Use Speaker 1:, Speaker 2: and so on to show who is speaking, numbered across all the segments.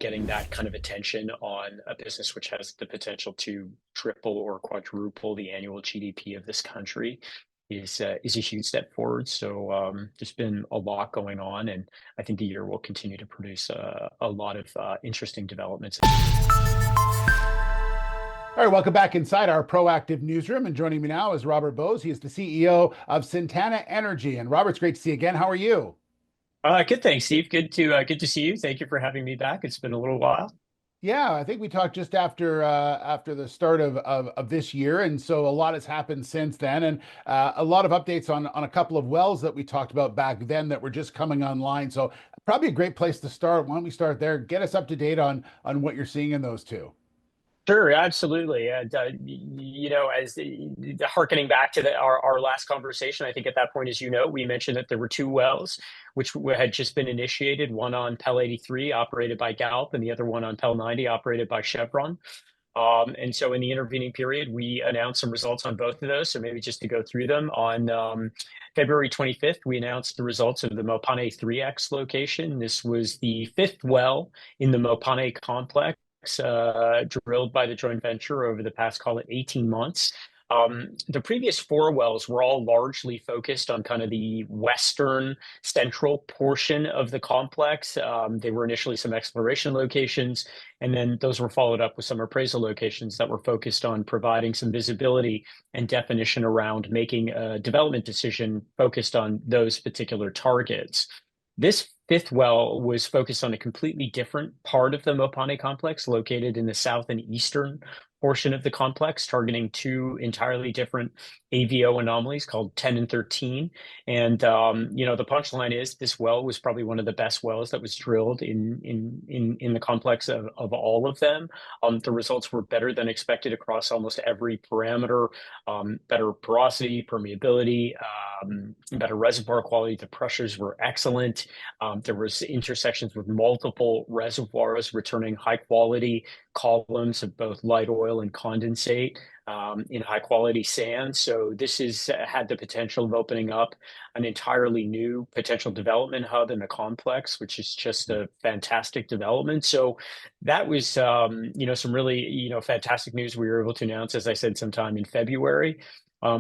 Speaker 1: getting that kind of attention on a business which has the potential to triple or quadruple the annual GDP of this country is a huge step forward. So there's been a lot going on, and I think the year will continue to produce a lot of interesting developments.
Speaker 2: All right, welcome back inside our proactive newsroom. And joining me now is Robert Bose. He is the CEO of Sintana Energy. And Robert, it's great to see you again. How are you?
Speaker 1: Good, thanks, Steve. Good to see you. Thank you for having me back. It's been a little while.
Speaker 2: Yeah, I think we talked just after the start of this year, and so a lot has happened since then, and a lot of updates on a couple of wells that we talked about back then that were just coming online. So probably a great place to start. Why don't we start there? Get us up to date on what you're seeing in those two.
Speaker 1: Sure, absolutely. As harkening back to our last conversation, I think at that point, as you know, we mentioned that there were two wells which had just been initiated, one on Pel 83 operated by Galp and the other one on Pel 90 operated by Chevron. And so in the intervening period, we announced some results on both of those. So maybe just to go through them, on February 25th, we announced the results of the Mopane 3X location. This was the fifth well in the Mopane complex, drilled by the joint venture over the past, call it 18 months. The previous four wells were all largely focused on kind of the western central portion of the complex. They were initially some exploration locations, and then those were followed up with some appraisal locations that were focused on providing some visibility and definition around making a development decision focused on those particular targets. This fifth well was focused on a completely different part of the Mopane complex, located in the south and eastern portion of the complex, targeting two entirely different AVO anomalies called 10 and 13. And the punchline is this well was probably one of the best wells that was drilled in the complex of all of them. The results were better than expected across almost every parameter: better porosity, permeability, better reservoir quality. The pressures were excellent. There was intersections with multiple reservoirs returning high quality columns of both light oil and condensate in high quality sand. So this has had the potential of opening up an entirely new potential development hub in the complex, which is just a fantastic development. So that was, some really, fantastic news we were able to announce, as I said, sometime in February.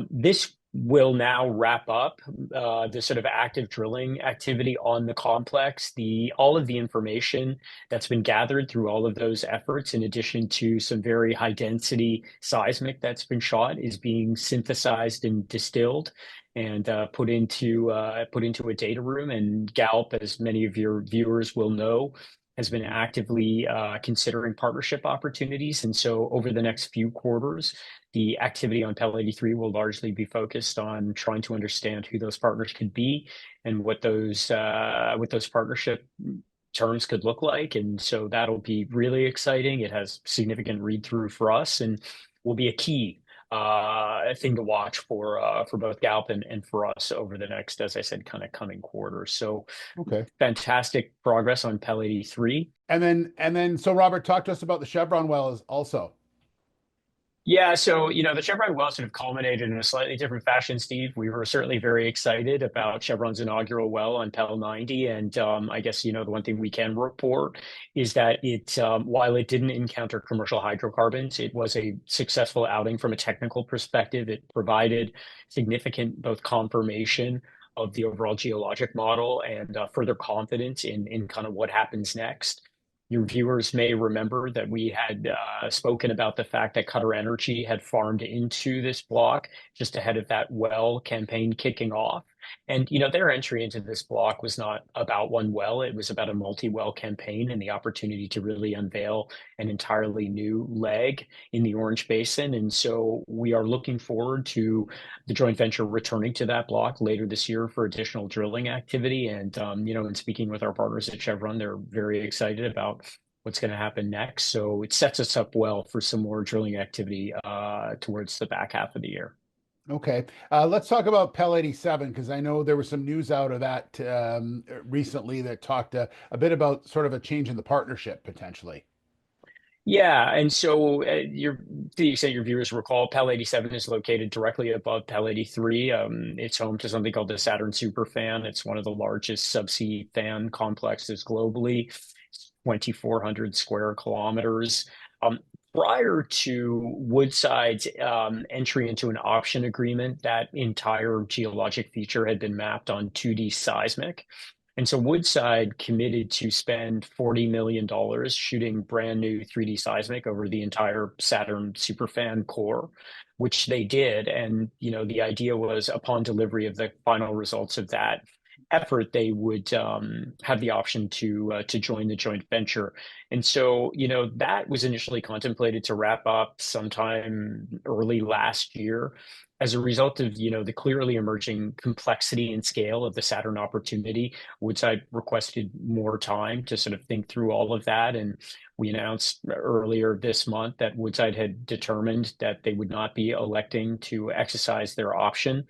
Speaker 1: This will now wrap up the sort of active drilling activity on the complex. All of the information that's been gathered through all of those efforts, in addition to some very high density seismic that's been shot, is being synthesized and distilled and put into a data room. And Galp, as many of your viewers will know, has been actively considering partnership opportunities. And so over the next few quarters, the activity on Pel 83 will largely be focused on trying to understand who those partners could be and what those partnership terms could look like. And so that'll be really exciting. It has significant read through for us and will be a key thing to watch for both Galp and for us over the next, as I said, kind of coming quarters. So
Speaker 2: Okay.
Speaker 1: fantastic progress on Pel 83.
Speaker 2: So Robert, talk to us about the Chevron wells also.
Speaker 1: Yeah, so the Chevron well sort of culminated in a slightly different fashion, Steve. We were certainly very excited about Chevron's inaugural well on Pel 90, and I guess the one thing we can report is that while it didn't encounter commercial hydrocarbons, it was a successful outing from a technical perspective. It provided significant both confirmation of the overall geologic model and further confidence in kind of what happens next. Your viewers may remember that we had spoken about the fact that Qatar Energy had farmed into this block just ahead of that well campaign kicking off. And, their entry into this block was not about one well. It was about a multi-well campaign and the opportunity to really unveil an entirely new leg in the Orange Basin. And so we are looking forward to the joint venture returning to that block later this year for additional drilling activity. And, in speaking with our partners at Chevron, they're very excited about what's going to happen next. So it sets us up well for some more drilling activity towards the back half of the year.
Speaker 2: Okay. Let's talk about Pel 87, because I know there was some news out of that recently that talked a bit about sort of a change in the partnership potentially.
Speaker 1: Yeah, and so to the extent your viewers recall, Pel 87 is located directly above Pel 83. It's home to something called the Saturn Superfan. It's one of the largest subsea fan complexes globally. 2,400 square kilometers. Um, Prior to Woodside's entry into an option agreement, that entire geologic feature had been mapped on 2D seismic. And so Woodside committed to spend $40 million shooting brand new 3D seismic over the entire Saturn superfan core, which they did. And, the idea was upon delivery of the final results of that effort, they would have the option to join the joint venture. And so, that was initially contemplated to wrap up sometime early last year. As a result of, the clearly emerging complexity and scale of the Saturn opportunity, Woodside requested more time to sort of think through all of that. And we announced earlier this month that Woodside had determined that they would not be electing to exercise their option,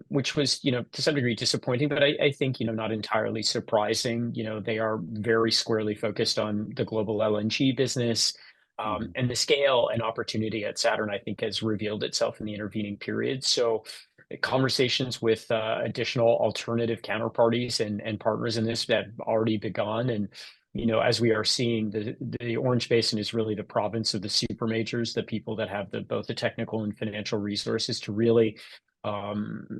Speaker 1: which was, to some degree disappointing, but I think, not entirely surprising. They are very squarely focused on the global LNG business.
Speaker 2: Mhm.
Speaker 1: And the scale and opportunity at Saturn, I think, has revealed itself in the intervening period. So, conversations with additional alternative counterparties and partners in this have already begun. And, as we are seeing, the Orange Basin is really the province of the super majors, the people that have both the technical and financial resources to really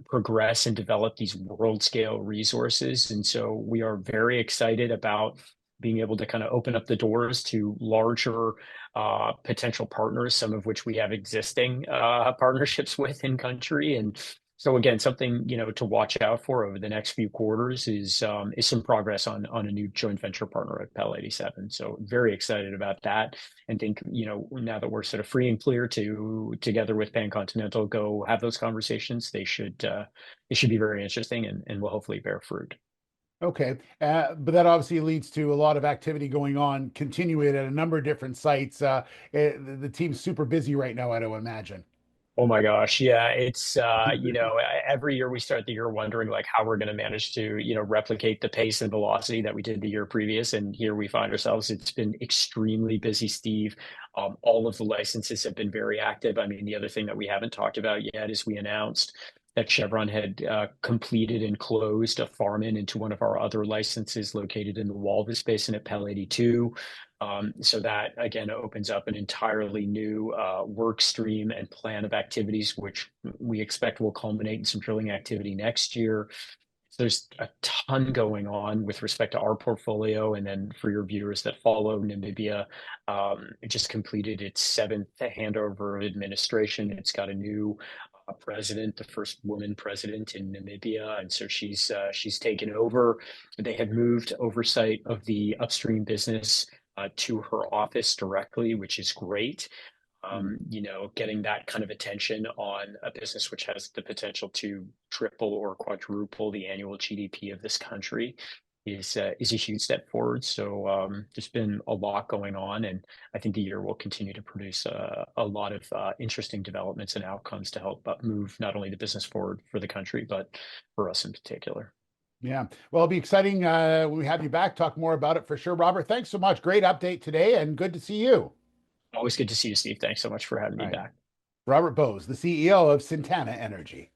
Speaker 1: progress and develop these world scale resources. And so we are very excited about being able to kind of open up the doors to larger potential partners, some of which we have existing partnerships with in country. And so again, something to watch out for over the next few quarters is some progress on a new joint venture partner at Pell 87. So very excited about that, and think now that we're sort of free and clear to together with Pan Continental go have those conversations. They should be very interesting and will hopefully bear fruit.
Speaker 2: Okay. But that obviously leads to a lot of activity going on, continuing at a number of different sites. The team's super busy right now, I don't imagine.
Speaker 1: Oh my gosh, yeah, it's every year we start the year wondering like how we're going to manage to replicate the pace and velocity that we did the year previous, and here we find ourselves. It's been extremely busy, Steve. All of the licenses have been very active. I mean, the other thing that we haven't talked about yet is we announced that Chevron had completed and closed a farm in into one of our other licenses located in the Walvis Basin at Pell 82. So that again opens up an entirely new work stream and plan of activities, which we expect will culminate in some drilling activity next year. So there's a ton going on with respect to our portfolio. And then for your viewers that follow, Namibia it just completed its seventh handover of administration. It's got a new president, the first woman president in Namibia, and so she's taken over. They had moved oversight of the upstream business to her office directly, which is great. Getting that kind of attention on a business which has the potential to triple or quadruple the annual GDP of this country is a huge step forward. So there's been a lot going on, and I think the year will continue to produce a lot of interesting developments and outcomes to help move not only the business forward for the country, but for us in particular.
Speaker 2: Yeah. Well, it'll be exciting when we have you back, talk more about it for sure. Robert, thanks so much. Great update today and good to see you.
Speaker 1: Always good to see you, Steve. Thanks so much for having
Speaker 2: All
Speaker 1: me
Speaker 2: right.
Speaker 1: back.
Speaker 2: Robert Bose, the CEO of Sintana Energy.